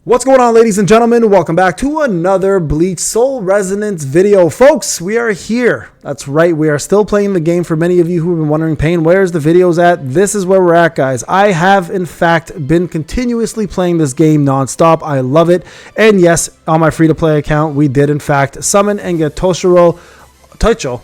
What's going on, ladies and gentlemen? Welcome back to another Bleach Soul Resonance video. Folks, we are here. That's right. We are still playing the game. For many of you who have been wondering, Payne, where's the videos at? This is where we're at, guys. I have, in fact, been continuously playing this game nonstop. I love it. And yes, on my free-to-play account, we did, in fact, summon and get Toshiro Taicho,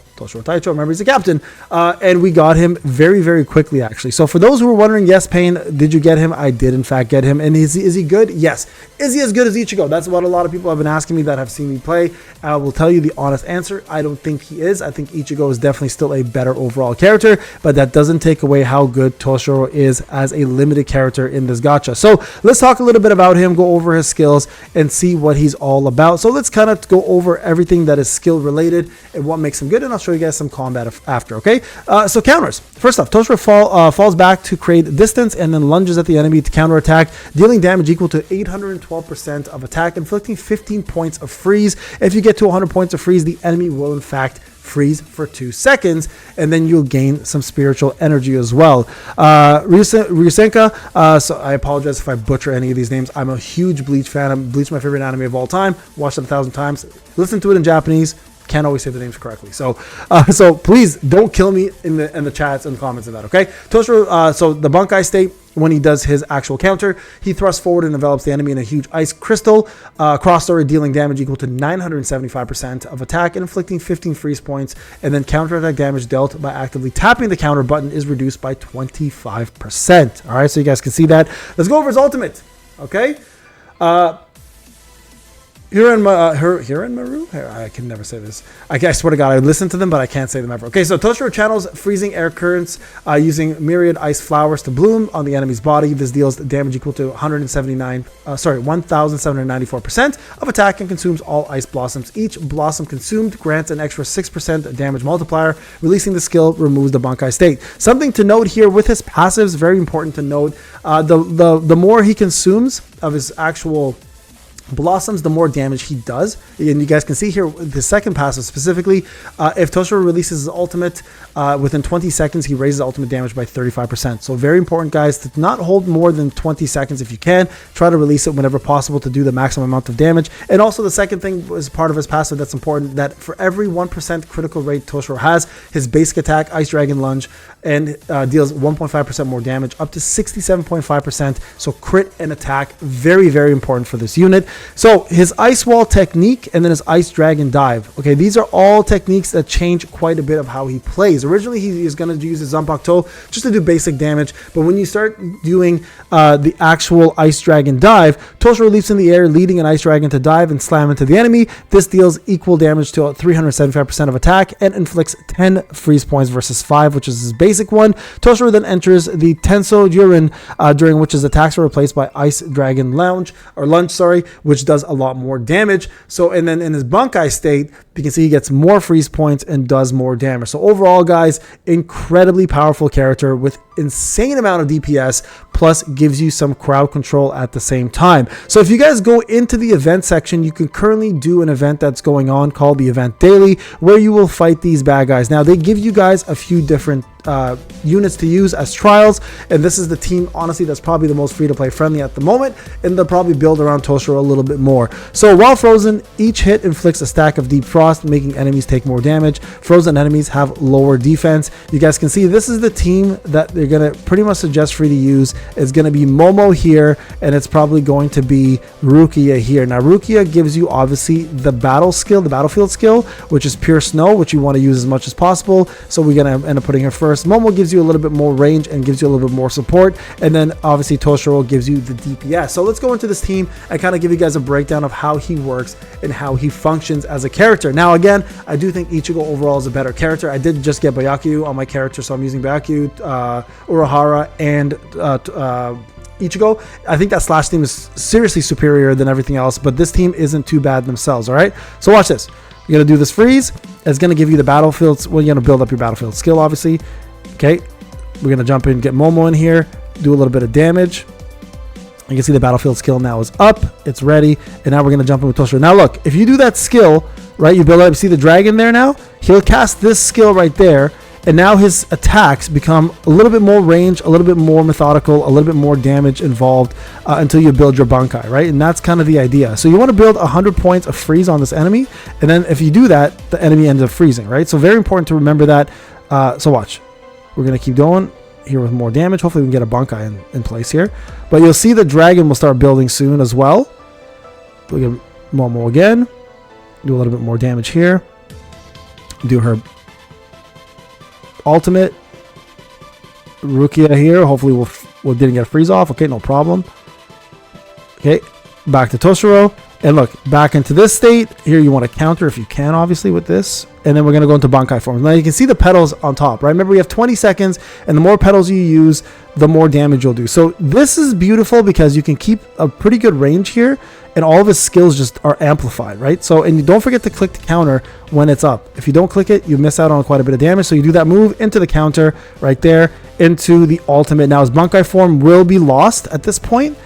remember he's a captain, and we got him very, very quickly, actually. So for those who were wondering, yes, Payne, did you get him? I did, in fact, get him. And is he good? Yes. Is he as good as Ichigo? That's what a lot of people have been asking me that have seen me play. I will tell you the honest answer. I don't think he is. I think Ichigo is definitely still a better overall character, but that doesn't take away how good Toshiro is as a limited character in this gacha. So let's talk a little bit about him, go over his skills, and see what he's all about. So let's kind of go over everything that is skill related and what makes him good, and I'll show you guys some combat after, okay? So counters. First off, Toshiro falls back to create distance and then lunges at the enemy to counterattack, dealing damage equal to 812% of attack, inflicting 15 points of freeze. If you get to 100 points of freeze, the enemy will in fact freeze for 2 seconds, and then you'll gain some spiritual energy as well. Ryusenka, so I apologize if I butcher any of these names. I'm a huge Bleach fan. Bleach, my favorite anime of all time. Watched it 1,000 times. Listen to it in Japanese. Can't always say the names correctly, so please don't kill me in the chats and comments of that. Okay, Toshiro. So the Bankai state, when he does his actual counter, he thrusts forward and envelops the enemy in a huge ice crystal cross story, dealing damage equal to 975% of attack and inflicting 15 freeze points. And then counterattack damage dealt by actively tapping the counter button is reduced by 25%. All right, so you guys can see that. Let's go over his ultimate. Okay. Maru? I can never say this. I swear to God, I listen to them, but I can't say them ever. Okay, so Toshiro channels freezing air currents using myriad ice flowers to bloom on the enemy's body. This deals damage equal to 1,794% of attack and consumes all ice blossoms. Each blossom consumed grants an extra 6% damage multiplier. Releasing the skill removes the Bankai state. Something to note here with his passives, very important to note, the more he consumes of his actual blossoms, the more damage he does. And you guys can see here the second passive specifically, if Toshiro releases his ultimate within 20 seconds, he raises ultimate damage by 35%. So very important, guys, to not hold more than 20 seconds if you can. Try to release it whenever possible to do the maximum amount of damage. And also the second thing is part of his passive that's important, that for every 1% critical rate Toshiro has, his basic attack, Ice Dragon Lunge, and deals 1.5% more damage, up to 67.5%. So crit and attack, very, very important for this unit. So his Ice Wall technique and then his Ice Dragon Dive. Okay, these are all techniques that change quite a bit of how he plays. Originally, he is going to use his Zanpakuto just to do basic damage, but when you start doing the actual Ice Dragon Dive, Toshiro leaps in the air, leading an Ice Dragon to dive and slam into the enemy. This deals equal damage to 375% of attack and inflicts 10 freeze points versus 5, which is his basic one. Toshiro then enters the Tenso Jurin, during which his attacks are replaced by Ice Dragon Lunge, which does a lot more damage. So, and then in his Bankai state, you can see he gets more freeze points and does more damage. So overall, guys, incredibly powerful character with insane amount of DPS, plus gives you some crowd control at the same time. So if you guys go into the event section, you can currently do an event that's going on called the Event Daily, where you will fight these bad guys. Now, they give you guys a few different units to use as trials, and this is the team, honestly, that's probably the most free-to-play friendly at the moment, and they'll probably build around Toshiro a little bit more. So while frozen, each hit inflicts a stack of deep frost, making enemies take more damage. Frozen enemies have lower defense. You guys can see this is the team that they're going to pretty much suggest free to use. It's going to be Momo here, and it's probably going to be Rukia here. Now, Rukia gives you obviously the battlefield skill, which is Pure Snow, which you want to use as much as possible. So we're going to end up putting her first. Momo gives you a little bit more range and gives you a little bit more support, and then obviously Toshiro gives you the DPS. So let's go into this team and kind of give you guys a breakdown of how he works and how he functions as a character. Now, again, I do think Ichigo overall is a better character. I did just get Byakuya on my character, so I'm using Byakuya, Urahara, and Ichigo. I think that Slash team is seriously superior than everything else, but this team isn't too bad themselves. All right, so watch this. You're going to do this freeze. It's going to give you the battlefields. Well, you're going to build up your battlefield skill, obviously. Okay, we're going to jump in, get Momo in here, do a little bit of damage. You can see the battlefield skill now is up. It's ready. And now we're going to jump in with Toshiro. Now, look, if you do that skill, right, you build up, see the dragon there now? He'll cast this skill right there. and now his attacks become a little bit more range, a little bit more methodical, a little bit more damage involved until you build your Bankai, right? And that's kind of the idea. So you want to build 100 points of freeze on this enemy, and then if you do that, the enemy ends up freezing, right? So very important to remember that. So watch. We're going to keep going here with more damage. Hopefully we can get a Bankai in place here. But you'll see the dragon will start building soon as well. We can Momo again. Do a little bit more damage here. Do her ultimate. Rukia here. Hopefully we didn't get a freeze off. Okay, no problem. Okay, back to Toshiro. And look, back into this state. Here you want to counter if you can, obviously, with this. And then we're going to go into Bankai form. Now you can see the petals on top, right? Remember, we have 20 seconds, and the more petals you use, the more damage you'll do. So this is beautiful because you can keep a pretty good range here, and all of his skills just are amplified, right? So, and you don't forget to click the counter when it's up. If you don't click it, you miss out on quite a bit of damage. So you do that move into the counter right there, into the ultimate. Now his Bankai form will be lost at this point,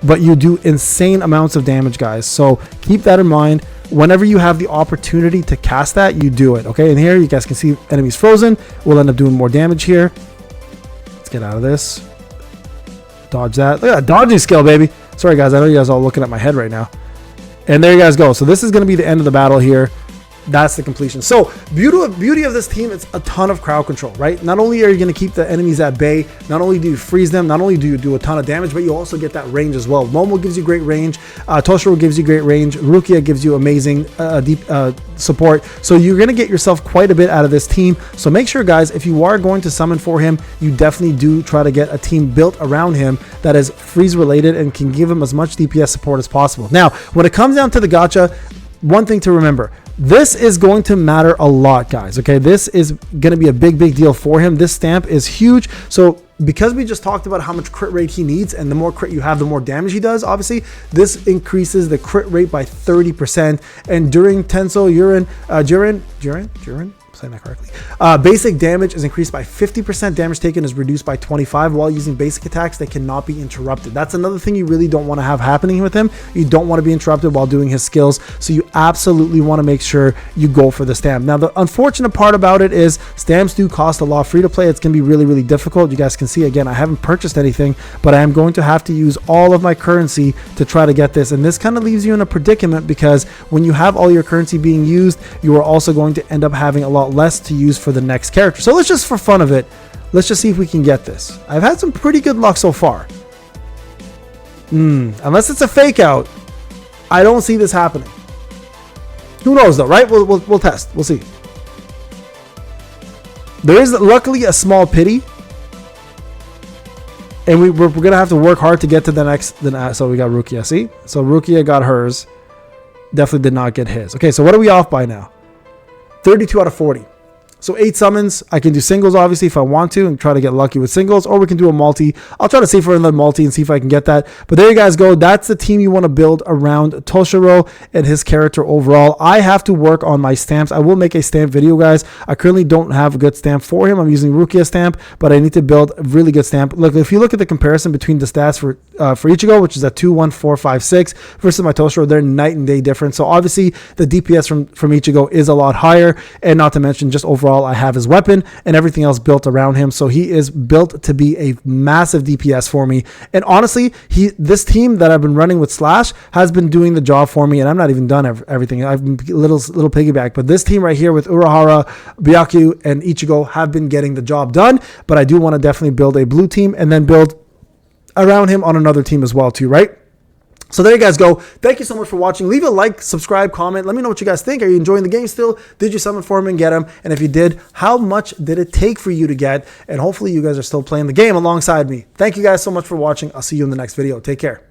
but you do insane amounts of damage, guys. So keep that in mind. Whenever you have the opportunity to cast that, you do it, okay? And here you guys can see enemies frozen. We'll end up doing more damage here. Let's get out of this. Dodge that. Look at that dodging skill, baby. Sorry, guys. I know you guys are all looking at my head right now. And there you guys go. So this is going to be the end of the battle here. That's the completion. So beauty of this team, it's a ton of crowd control, right? Not only are you going to keep the enemies at bay, not only do you freeze them, not only do you do a ton of damage, but you also get that range as well. Momo gives you great range. Toshiro gives you great range. Rukia gives you amazing deep support. So you're going to get yourself quite a bit out of this team. So make sure, guys, if you are going to summon for him, you definitely do try to get a team built around him that is freeze related and can give him as much DPS support as possible. Now, when it comes down to the gacha, one thing to remember, this is going to matter a lot, guys. Okay, this is going to be a big deal for him. This stamp is huge. So because we just talked about how much crit rate he needs, and the more crit you have, the more damage he does, obviously this increases the crit rate by 30%. And during Tenso Jiren, saying that correctly, basic damage is increased by 50%. Damage taken is reduced by 25 while using basic attacks that cannot be interrupted. That's another thing you really don't want to have happening with him. You don't want to be interrupted while doing his skills, so you absolutely want to make sure you go for the stamp. Now the unfortunate part about it is stamps do cost a lot. Free to play, it's going to be really difficult. You guys can see, again, I haven't purchased anything, but I am going to have to use all of my currency to try to get this, and this kind of leaves you in a predicament because when you have all your currency being used, you are also going to end up having a lot less to use for the next character. So let's just, for fun of it, let's just see if we can get this. I've had some pretty good luck so far. Unless it's a fake out, I don't see this happening. Who knows though, right? We'll test. We'll see. There is luckily a small pity, and we're gonna have to work hard to get to the next. So we got Rukia. See, so Rukia got hers. Definitely did not get his. Okay, so what are we off by now? 32 out of 40. So 8 summons. I can do singles, obviously, if I want to, and try to get lucky with singles, or we can do a multi. I'll try to save for another multi and see if I can get that. But there you guys go. That's the team you want to build around Toshiro and his character overall. I have to work on my stamps. I will make a stamp video, guys. I currently don't have a good stamp for him. I'm using Rukia stamp, but I need to build a really good stamp. Look, if you look at the comparison between the stats for Ichigo, which is at 2, 1, 4, 5, 6, versus my Toshiro, they're night and day different. So obviously the DPS from Ichigo is a lot higher, and not to mention just overall I have his weapon and everything else built around him. So he is built to be a massive DPS for me. And honestly, this team that I've been running with Slash has been doing the job for me, and I'm not even done everything. I've been little piggyback, but this team right here with Urahara, Byaku, and Ichigo have been getting the job done. But I do want to definitely build a blue team and then build around him on another team as well too, right? So there you guys go. Thank you so much for watching. Leave a like, subscribe, comment. Let me know what you guys think. Are you enjoying the game still? Did you summon for him and get him? And if you did, how much did it take for you to get? And hopefully you guys are still playing the game alongside me. Thank you guys so much for watching. I'll see you in the next video. Take care.